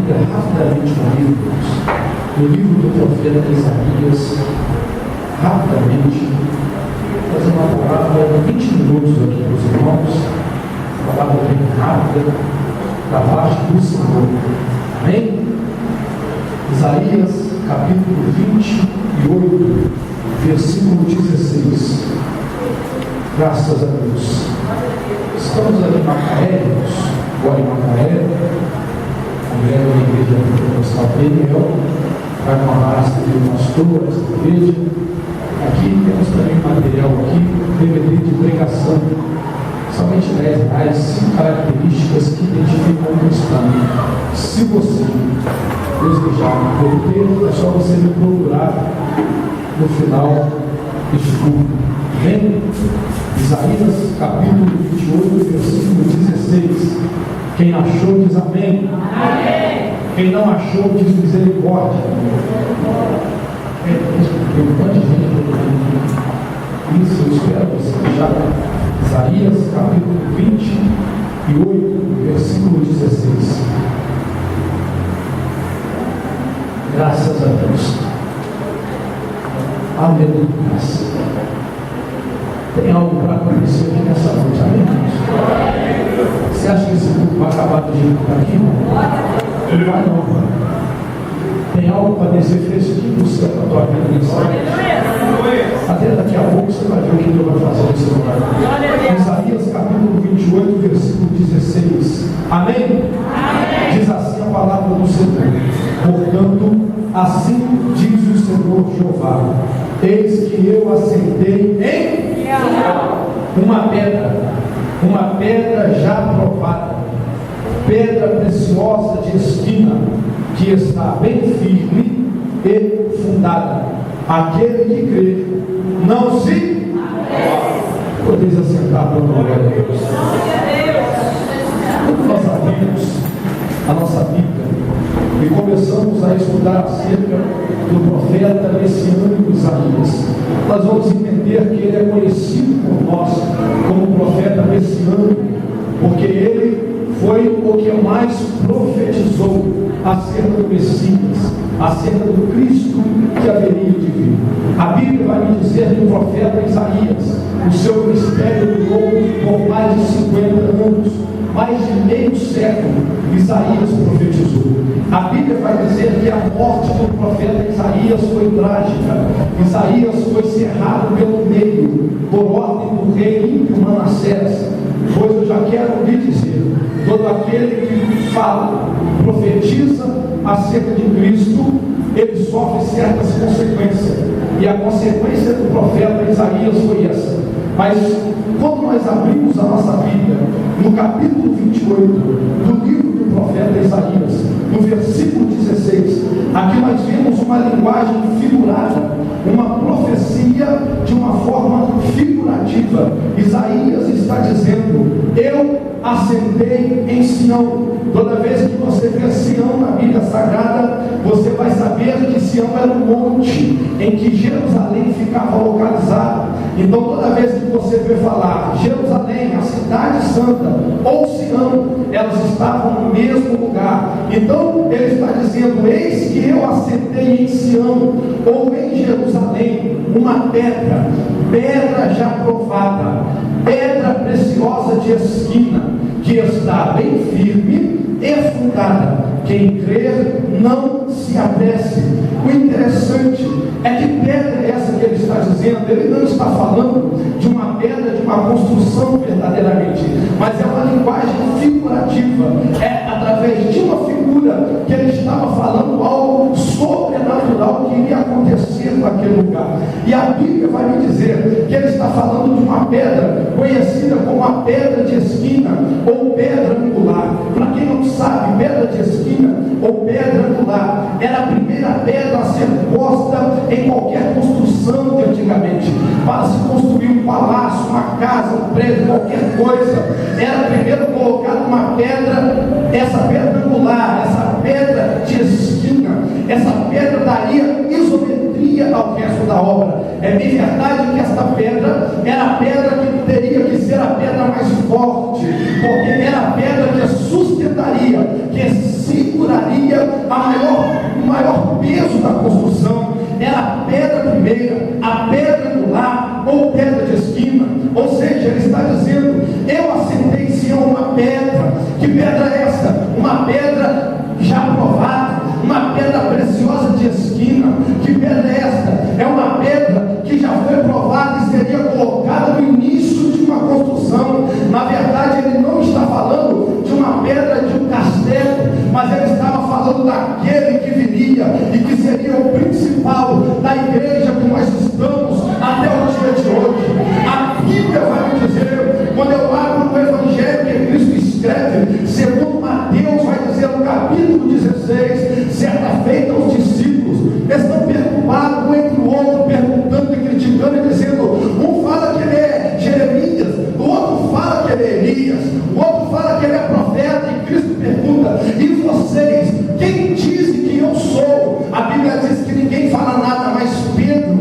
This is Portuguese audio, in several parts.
Bíblia rapidamente comigo, no livro do profeta Isaías, rapidamente, fazer uma palavra de 20 minutos aqui para os irmãos, uma palavra bem rápida, da parte do Senhor. Amém? Isaías, capítulo 28, versículo 16. Graças a Deus. Estamos ali em Macaé, agora em Macaé, mulher da igreja pentecostal Peniel, vai com a raça do pastor, essa igreja. Aqui temos também material aqui, DVD de pregação, somente R$10, 5 características que identificam o cristão. Se você desejar obter, é só você me procurar no final deste culto. Vem, Isaías capítulo 28, versículo 16. Quem achou diz amém. Amém. Quem não achou diz misericórdia. Tem um monte de gente. Isso, eu espero você já. Isaías capítulo 28, versículo 16. Graças a Deus. Aleluia. Tem algo para acontecer aqui nessa noite, amém? Você acha que esse culto vai acabar do jeito que está aqui? Ele vai não. Tem algo para descer fresquinho do céu para a tua vida nessa noite. Até daqui a pouco você vai ver o que Deus vai fazer nesse lugar. Isaías capítulo 28, versículo 16. Amém? Amém? Diz assim a palavra do Senhor. Portanto, assim diz o Senhor Jeová: eis que eu assentei em uma pedra já provada, pedra preciosa de esquina, que está bem firme e fundada. Aquele que crê não se podeis assentar para glória a Deus. Quando nós abrimos a nossa Bíblia e começamos a estudar acerca do profeta messiânico Isaías, nós vamos entender que ele é conhecido por nós como profeta messiânico, porque ele foi o que mais profetizou acerca do Messias, acerca do Cristo que haveria de vir. A Bíblia vai me dizer que o profeta Isaías, o seu ministério durou por mais de 50 anos, mais de meio século. Isaías profetizou. A Bíblia vai dizer que a morte do profeta Isaías foi trágica. Isaías foi cerrado pelo meio, por ordem do rei ímpio Manassés. Pois eu já quero lhe dizer: todo aquele que fala, profetiza acerca de Cristo, ele sofre certas consequências. E a consequência do profeta Isaías foi essa. Mas quando nós abrimos a nossa Bíblia, no capítulo 28 do livro do profeta Isaías, no versículo 16, aqui nós vemos uma linguagem figurada, uma profecia de uma forma figurativa. Isaías está dizendo: eu assentei em Sião. Toda vez que você vê Sião na Bíblia Sagrada, você vai saber que Sião era um monte em que Jerusalém ficava localizado. Então toda vez que você vê falar Jerusalém, a cidade santa, ou Sião, elas estavam no mesmo lugar. Então ele está dizendo: eis que eu assentei em Sião, ou em Jerusalém, uma pedra, pedra já provada, pedra preciosa de esquina, que está bem firme e fundada. Quem crer não se apresse. O interessante é que pedra é essa que ele está dizendo. Ele não está falando de uma pedra, de uma construção verdadeiramente, mas é uma linguagem figurativa. É através de uma figura que ele estava falando algo sobrenatural que iria acontecer naquele lugar. E a Bíblia vai me dizer que ele está falando de uma pedra conhecida como a pedra de esquina ou pedra angular. Para quem não sabe, pedra de esquina ou pedra angular era a primeira pedra a ser posta em qualquer construção de antigamente. Para se construir um palácio, uma casa, um prédio, qualquer coisa, era primeiro colocada uma pedra, essa pedra angular, essa pedra de esquina. Essa pedra daria isometria ao resto da obra. É bem verdade que esta pedra era a pedra que teria que ser a pedra mais forte, porque era a pedra que sustentaria, que seguraria Eu assentei em Sião uma pedra. Que pedra é essa? Uma pedra já provada, uma pedra preciosa de esquina. Que pedra é esta? É uma pedra que já foi provada e seria colocada no início de uma construção. Na verdade, ele não está falando de uma pedra de um castelo, mas ele estava falando daquele que viria e que seria o principal da igreja que nós estamos até o dia de hoje. A Bíblia vai me dizer, quando eu abro o Evangelho que Cristo escreve, segundo Mateus, vai dizer no capítulo 16, certa feita os discípulos estão perturbados um entre o outro, perguntando e criticando e dizendo, um fala que ele é Jeremias, o outro fala que ele é Elias, o outro fala que ele é profeta, e Cristo pergunta, e vocês, quem dizem que eu sou? A Bíblia diz que ninguém fala nada, mas Pedro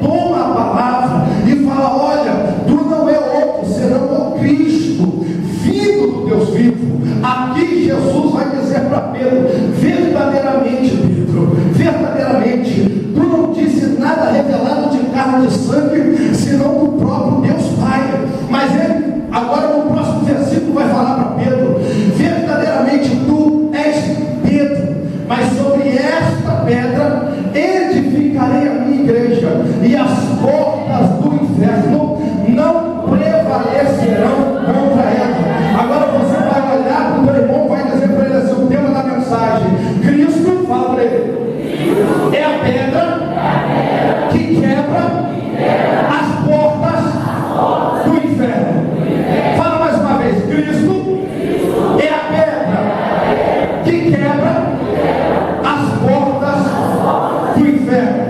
toma a palavra e fala, olha, tu não é outro, senão o Cristo, vindo do Deus vivo. Aqui Jesus vai dizer para Pedro, verdadeiramente Pedro, verdadeiramente, tu não disse nada revelado de carne e de sangue, senão do próprio Deus Pai. Mas ele, agora no próximo versículo vai falar para Pedro, verdadeiramente tu és Pedro, mas sobre esta pedra edificarei a minha igreja, e as portas do inferno não prevalecerão contra ela. Agora você vai olhar para o teu irmão, vai dizer para ele assim, o tema da mensagem, Cristo, fala para ele, é a pedra que quebra as portas do inferno. Fala mais uma vez, Cristo é a pedra que quebra as portas do inferno.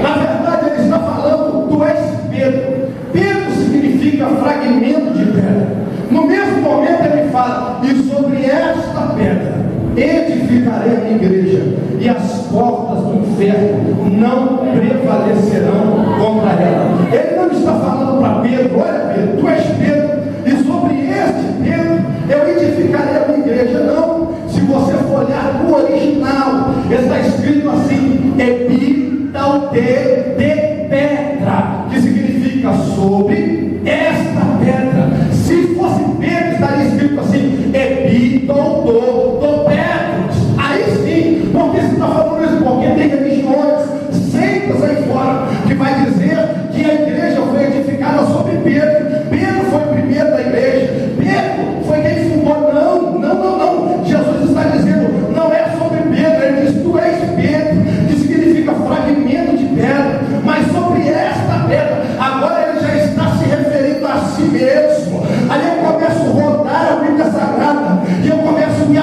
Na verdade, ele está falando, tu és Pedro. Pedro significa fragmento de pedra. No mesmo momento ele fala, e sobre esta pedra edificarei a minha igreja, e as portas do inferno não prevalecerão contra ela. Ele não está falando para Pedro, olha Pedro, tu és Pedro, e sobre este Pedro eu edificarei a minha igreja. Não, se você for olhar no original, está escrito assim, epítalte de pedra, que significa sobre esta pedra. Se fosse Pedro, estaria escrito assim, epítalto do Petros. Aí sim, porque se está falando isso, porque tem religiões, seitas aí fora, que vai dizer que a igreja foi edificada sobre Pedro. Pedro foi o primeiro da igreja, Pedro foi quem fundou. Não, Jesus está dizendo, não é sobre Pedro, ele diz, tu és Pedro, que significa fragmento de pedra, mas sobre esta pedra, agora ele já está se referindo a si mesmo. Aí eu começo a rodar a Bíblia Sagrada, e eu começo a me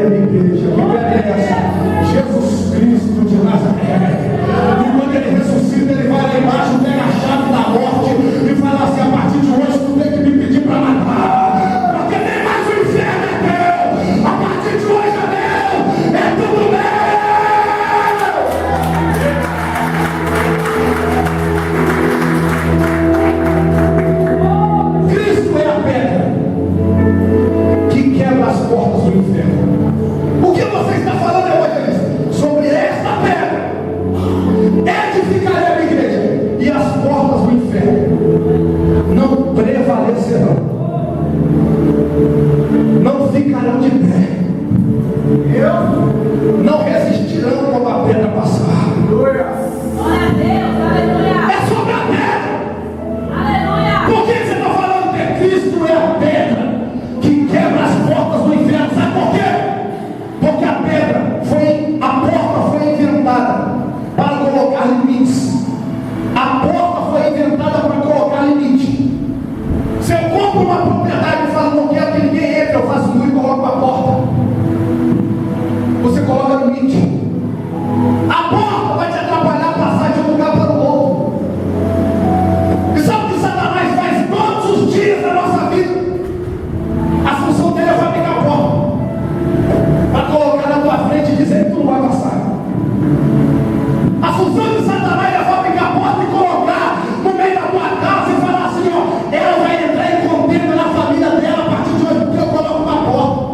ideia, minha igreja? Que ideia é essa? Jesus Cristo de Nazaré. E quando ele ressuscita, ele vai lá embaixo, pega a chave da morte e fala assim: a partir de hoje tu tem que me pedir para matar, porque nem mais o inferno é teu, a partir de hoje é meu, é tudo meu. Cristo é a pedra que quebra as portas do inferno. O que você está falando, evangelista? Sobre esta pedra edificarei a minha igreja, e as portas do inferno não prevalecerão, não ficarão de pé, não resistirão quando a pedra passar. Glória a Deus, aleluia. É sobre a pedra. Aleluia. Por que você está falando que Cristo é a pedra que quebra as portas do inferno? Sabe por quê? Porque a porta foi inventada para colocar limites. A porta foi inventada para colocar limite. Se eu compro uma propriedade e falo: não quero que ninguém entre, eu faço muito e coloco a porta. Você coloca limite. A porta vai te atrapalhar a passar de um lugar para o outro. E sabe o que Satanás faz todos os dias da nossa vida? A função dele é fabricar a porta para colocar na tua frente e dizer que tu não vai passar. A função de Satanás é fabricar a porta e colocar no meio da tua casa e falar assim: ó, ela vai entrar em contenda na família dela a partir de hoje, porque eu coloco uma porta.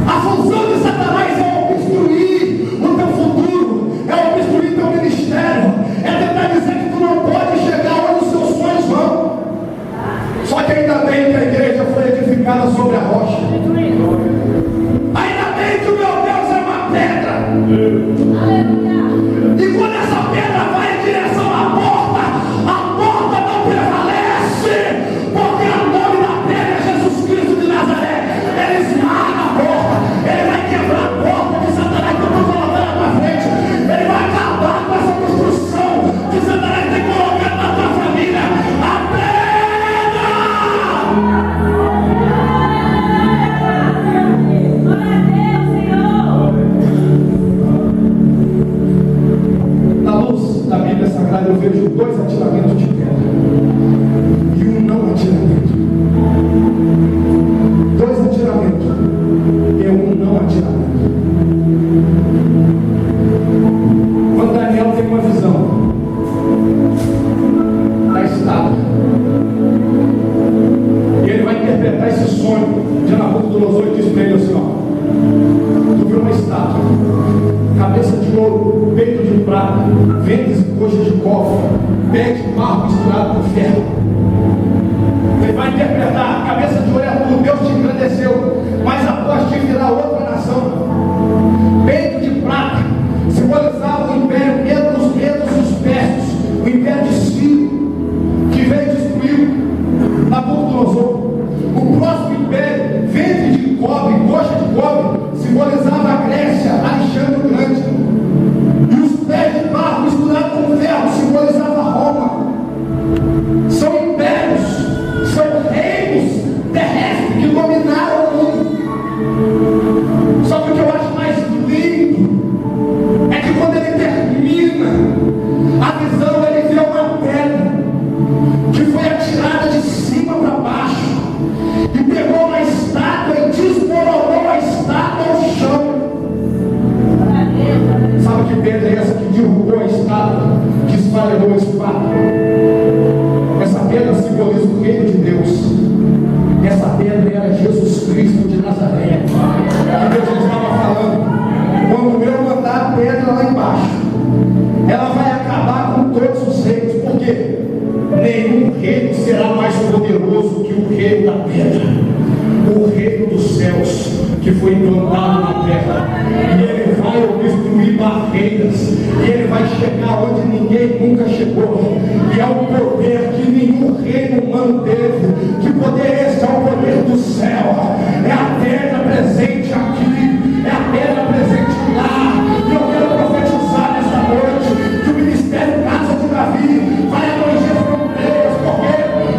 A função de Satanás é obstruir o teu futuro, é obstruir teu ministério, é tentar dizer que tu não pode chegar onde os seus sonhos vão. Só que ainda bem que a igreja foi edificada sobre a rocha. Ainda bem que o meu Deus é uma pedra. Aleluia. E quando essa pedra vai em direção à porta não prevalece, porque o nome da pedra é Jesus Cristo de Nazaré. Ele esmaga a porta, ele vai quebrar a porta que Satanás tentou colocar na tua frente, ele vai acabar com essa construção que Satanás tem colocado na tua família. A pedra! Glória a Deus, Senhor. Na luz da Bíblia Sagrada eu vejo 2 atiramentos de pedra e um não atiramento. 2 atiramentos e um não atiramento. Quando Daniel tem uma visão da estátua e ele vai interpretar esse sonho de Nabucodonosor e diz para ele assim: ó, tu viu uma estátua, cabeça de ouro, peito de prata, ventres e coxas de cobre, pé de barro misturado com ferro. Ele vai interpretar: a cabeça de ouro é tudo, Deus te engrandeceu, mas após te virar outra nação. Peito de prata simbolizava o império dos medos e os persas, o império de Sírio, que veio destruir Nabucodonosor. O próximo império, ventre de cobre, coxa de cobre, simbolizava a Grécia, Alexandre o Grande. E os pés de barro misturados com ferro simbolizava Roma. São impérios, são reinos terrestres que dominaram o mundo. Só que o que eu acho mais lindo é que quando ele termina a visão, ele vê uma pedra que foi atirada de cima para baixo e pegou uma estátua e desmoronou a estátua ao chão. Sabe que pedra é essa que derrubou a estátua, que esfarelou a espada? Essa pedra simboliza o reino de Deus. Essa pedra era Jesus Cristo de Nazaré, que Deus estava falando: quando eu mandar a pedra lá embaixo, ela vai acabar com todos os reinos. Por quê? Nenhum reino será mais poderoso que o reino da pedra, o reino dos céus, que foi implantado na terra. E ele vai obstruir barreiras, e ele vai chegar onde ninguém nunca chegou. E é um poder que nenhum reino humano teve. Que poder é esse? É o poder do céu. É a pedra presente aqui, é a pedra presente lá. E eu quero profetizar nesta noite que o ministério Casa de Davi vai abranger fronteiras. Por quê?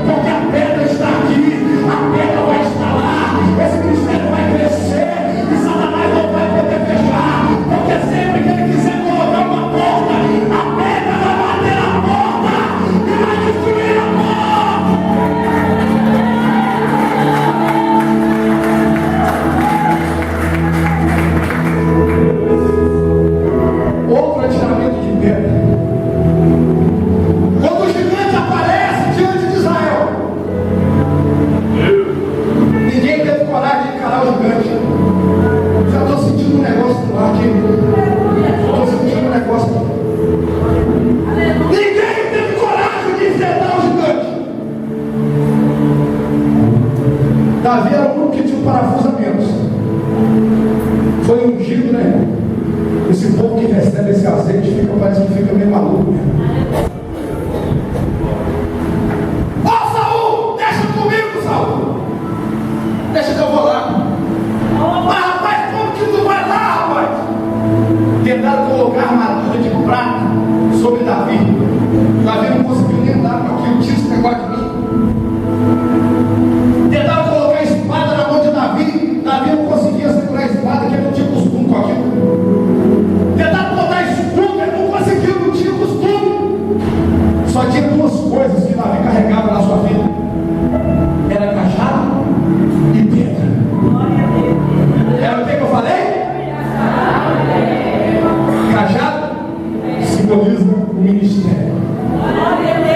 Porque a pedra está aqui, a pedra vai estar lá, esse ministério vai crescer, e Satanás povo que recebe esse azeite parece que fica meio maluco. Ó, Saul, deixa comigo, Saul. Deixa que eu vou lá. Mas rapaz, como que tu vai lá, rapaz? Tentaram colocar armadura de prata sobre Davi. Davi não conseguiu nem andar com aquilo, tinha esse negócio de mim. Tentaram colocar a espada na mão de Davi. Davi não conseguia segurar a espada, que ele não tinha costume com aquilo. Tentaram botar escudo, ele não conseguiu, não tinha costume. Só tinha duas coisas que Davi carregava na sua vida: era cajado e pedra. Era o que eu falei? Cajado simboliza o ministério.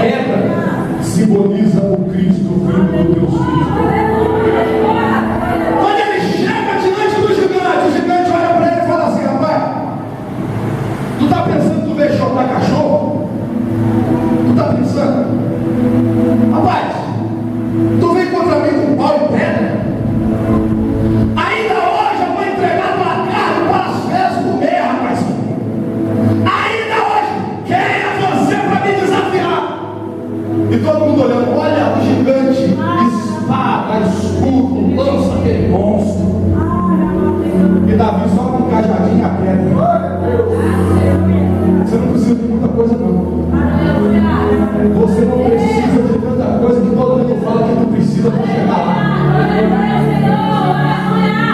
Pedra simboliza o Cristo, o Filho do Deus Filho. Quando ele chega diante do gigante, o gigante olha para ele e fala assim: rapaz, tu está pensando que tu veio chocar cachorro? Tu está pensando? Rapaz, tu vem contra mim com pau e pedra? Ainda hoje eu vou entregar tua carne para as feras comer, rapaz. Ainda hoje, quem é você para me desafiar? E todo mundo olhando, olha o gigante, espada, escudo, lança aquele monstro. E Davi só com um cajadinho e a pedra. Você não precisa de muita coisa não. Você não precisa de tanta coisa que todo mundo fala que não precisa para chegar lá.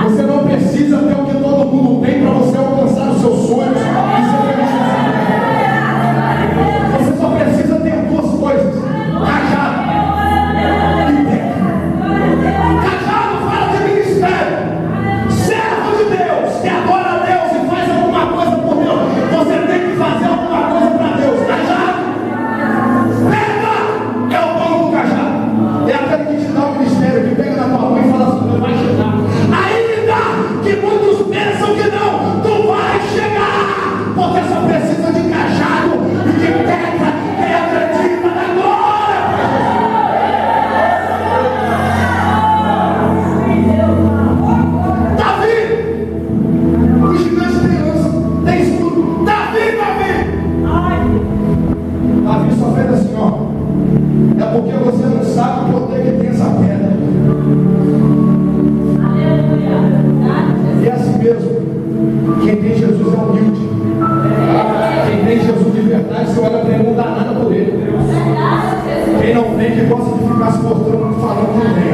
Você não precisa ter o que todo mundo tem para você alcançar os seus sonhos e ser feliz. Você só precisa ter duas coisas: cajado e pedra. Cajado fala de ministério. Servo de Deus que adora a Deus e faz alguma coisa por Deus. Você tem que fazer alguma coisa para Deus. Cajado. Pedra é o dono do cajado. É aquele que te dá o ministério, que pega na tua mão e fala assim: vai chegar. Ainda que muitos pensam que não, tu vai chegar, porque só precisa de cajado e de pedra. Quem acredita na glória? Davi, o gigante tem lança, tem escudo. Davi. Davi só fez assim, ó: é porque você não sabe o poder que tem essa pedra. E é assim mesmo. Quem tem Jesus é humilde. Quem tem Jesus de verdade, você olha para ele, não dá nada por ele. Quem não tem, que gosta de ficar se mostrando, falando que tem.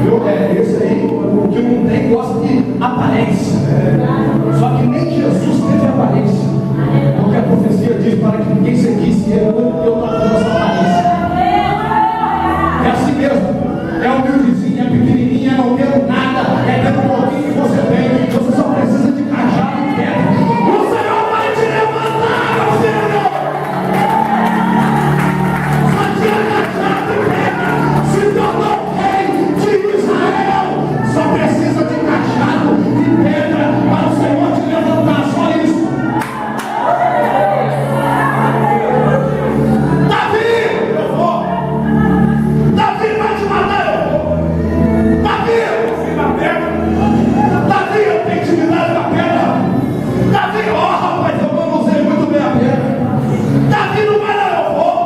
Eu tenho. Esse aí, o que não tem, gosta de aparência. Só que nem Jesus teve aparência. Porque a profecia diz: para que ninguém seguisse ele, não deu para toda essa aparência. É assim mesmo. É humildezinha, é pequenininha, não tem nada, é dentro do pouquinho que você tem. Você só precisa de cajado e pedra. O Senhor vai te levantar, meu filho. Só tinha cajado e pedra, se tornou rei de Israel. Só precisa de cajado e pedra para o Senhor te levantar. Só isso. Davi, eu vou. Davi vai te matar. Davi, eu tenho intimidade com a pedra. Davi, ó, rapaz, eu manusei muito bem a pedra. Davi, não vai lá, eu vou.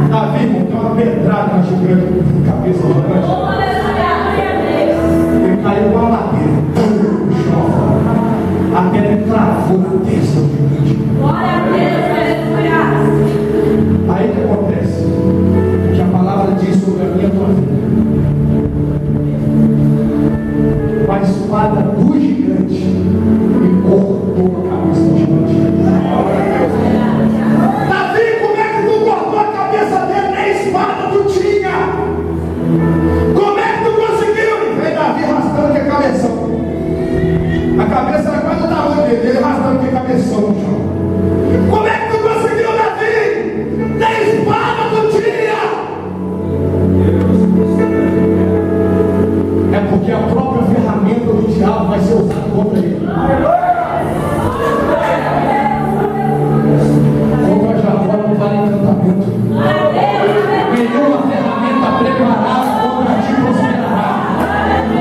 Davi, irmão, tem uma pedrada na gigante, cabeça gigante. Ele caiu com a ladeira no chão. A pedra cravou na testa do gigante. Aí o que acontece? O que a palavra diz sobre a minha tua vida: a espada do gigante e cortou a cabeça do gigante. Davi, como é que tu cortou a cabeça dele? Nem espada tu tinha. Como é que tu conseguiu? E vem Davi arrastando que é cabeção. A cabeça era quase o tamanho dele, ele arrastando que é cabeção no chão. Como é que tu conseguiu, Davi? Nem espada tu tinha. É porque a própria ferramenta do diabo vai ser usada contra ele. Contra Jacó não vale encantamento. Nenhuma ferramenta preparada contra ti prosperará.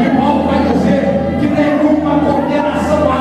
E Paulo vai dizer que nenhuma condenação há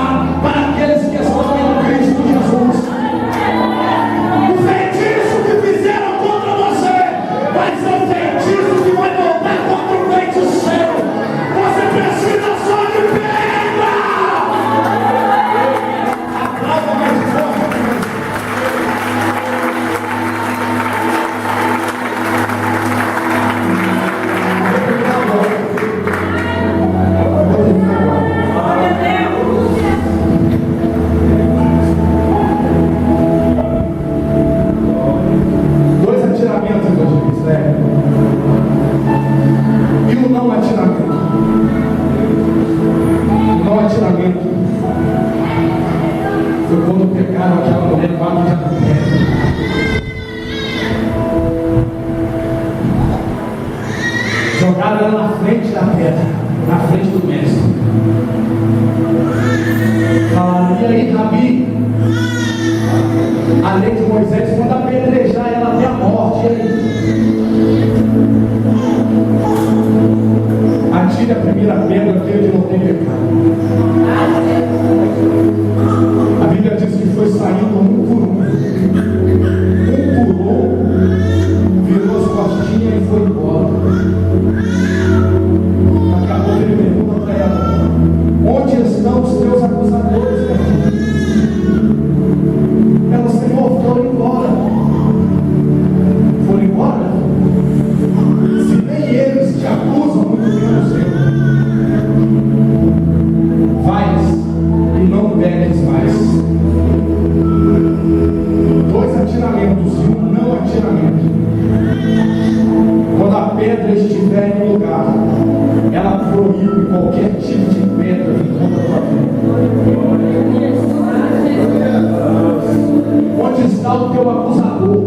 pegaram aquela mulher no ato de adultério. Jogaram ela na frente da pedra, na frente do mestre. Falaram: e aí, Rabi? A lei de Moisés manda apedrejar ela até a morte. E aí? Atire a primeira pedra, aquele que não tem pecado. A Bíblia diz que foi saindo um por um. Um por um, virou as costinhas e foi embora. Acabou, ele pergunta para ela: onde estão os teus acusadores? Ela: Senhor, foram embora. Foram embora? Se nem eles te acusam, muito menos eu. Vais e não peques mais. 2 atiramentos e um não atiramento. Quando a pedra estiver em lugar, ela proíbe qualquer tipo de pedra que contra a tua vida. Onde está o teu acusador?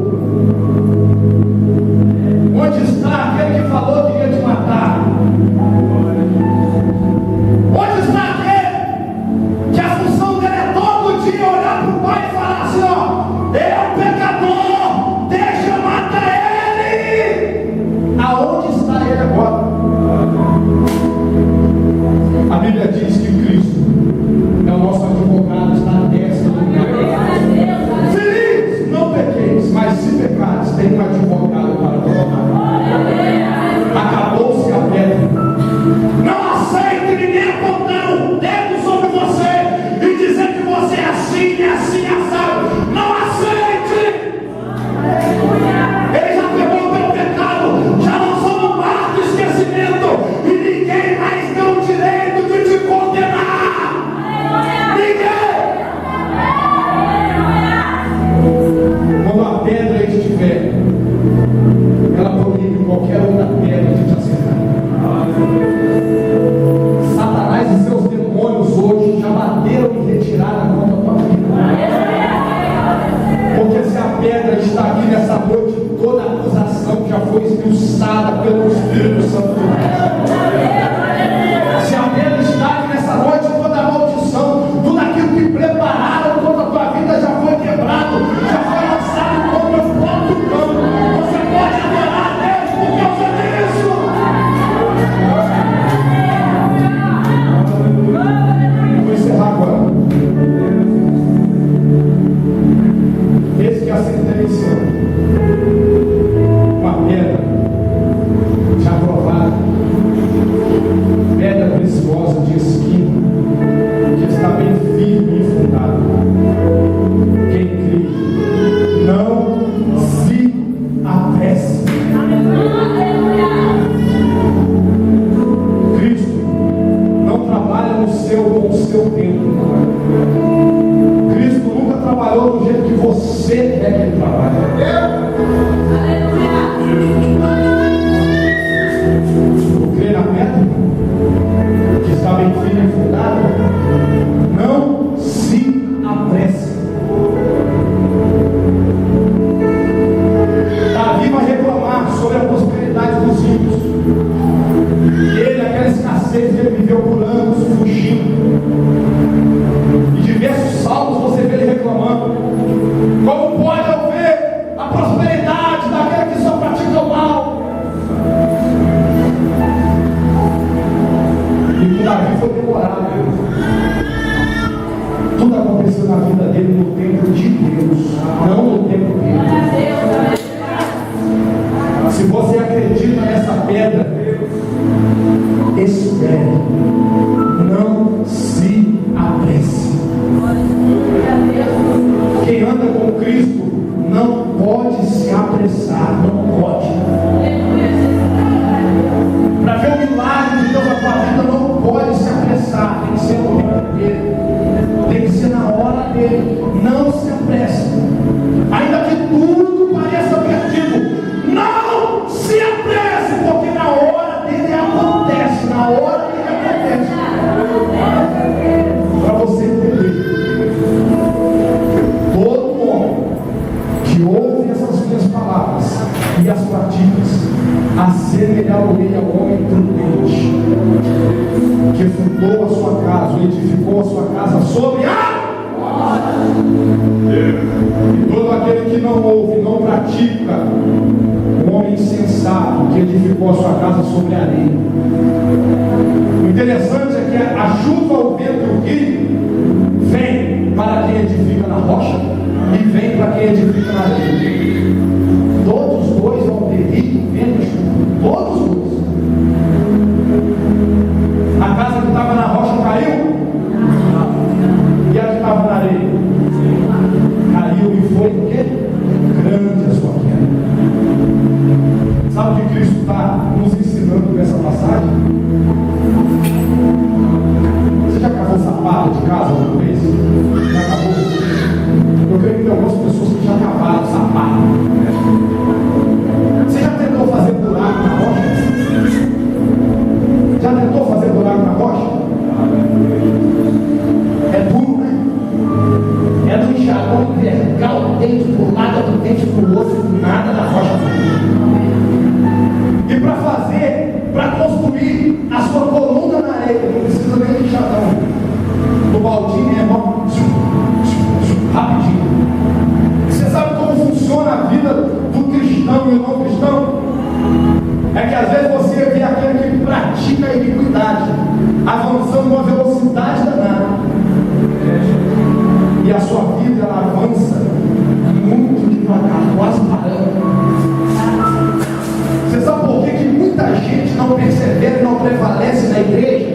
Onde está aquele que falou que ia te matar? Onde está aquele que a função dele é todo dia olhar para o Pai e falar assim: ó, eu pecador, deixa eu matar ele? Aonde está ele agora? A Bíblia diz que Cristo é o nosso advogado, está na destra do Pai. Feliz, não pequeis, mas se pecares, tem um advogado para colocar. Acabou-se a pedra. Não aceite ninguém apontar um dedo sobre você e dizer que você é assim, assado. Não aceite! Ele já pegou pelo pecado, já lançou no mar do esquecimento e ninguém mais tem o direito de te condenar. Ninguém! Quando a pedra estiver, ela proíbe qualquer outra pedra de te acertar. Satanás e seus demônios hoje já bateram em retirada contra a tua vida. Porque se a pedra está aqui nessa noite, toda a acusação já foi expulsada pelo Espírito Santo de Deus. Se a pedra está aqui nessa noite, toda a maldição, tudo aquilo que prepararam contra a tua vida já foi quebrado, já foi lançado contra o próprio campo. Você pode adorar a Deus por causa disso. Vou encerrar agora. Esse que é a sentença, uma pedra já provada, pedra preciosa de esquina, que está bem firme e fundada. Quem crê, não se apresse. Cristo não trabalha com o seu tempo. Cristo nunca trabalhou do jeito que você é que ele trabalha. Crê na pedra que está bem firme e fundada. Não se apresse. Davi vai reclamar sobre a prosperidade dos ímpios. Ele, aquela escassez que ele viveu por anos, fugindo. Em diversos salmos você vê ele reclamando: como pode eu ver a prosperidade daquele que só pratica o mal? E com Davi foi demorado. Tudo aconteceu na vida dele no tempo de Deus, não no tempo dele. Se você acredita nessa pedra, espere, não se apresse. Quem anda com Cristo não pode se apressar, não pode. Para ver o milagre de Deus na tua vida, não pode se apressar, tem que ser no tempo dele, tem que ser na hora dele. Não se apresse, ainda que tudo pareça perdido, não se apresse, porque na hora dele acontece, na hora dele acontece. acaso edificou a sua casa sobre a e todo aquele que não ouve, não pratica, um homem insensato que edificou a sua casa sobre a areia. O interessante é que a chuva, o vento e o rio vem para quem edifica na rocha e vem para quem edifica na areia. Todos os dois vão ter rio, vento e chuva. Todos os dois. A casa que estava na rocha caiu. E a que estava na areia caiu e foi o quê? Grande a sua queda. Sabe o que Cristo está nos ensinando nessa passagem? Você já cavou sapato de casa alguma vez? Já cavou? Eu creio que tem algumas pessoas que já cavaram sapato. Você já tentou fazer buraco na rocha? Já tentou fazer buraco na rocha? É duro, né? É do enxadão vertical, o dente por um lado, outro dente por outro, nada da rocha. E para fazer, para construir a sua coluna na areia, não precisa nem de enxadão. No baldinho é bom, rapidinho. Você sabe como funciona a vida do cristão e do não cristão? É que às vezes você vê aquele que pratica a iniquidade avançando uma velocidade danada, e a sua vida ela avança muito devagar, quase parando. Você sabe por que muita gente não persevera e não prevalece na igreja?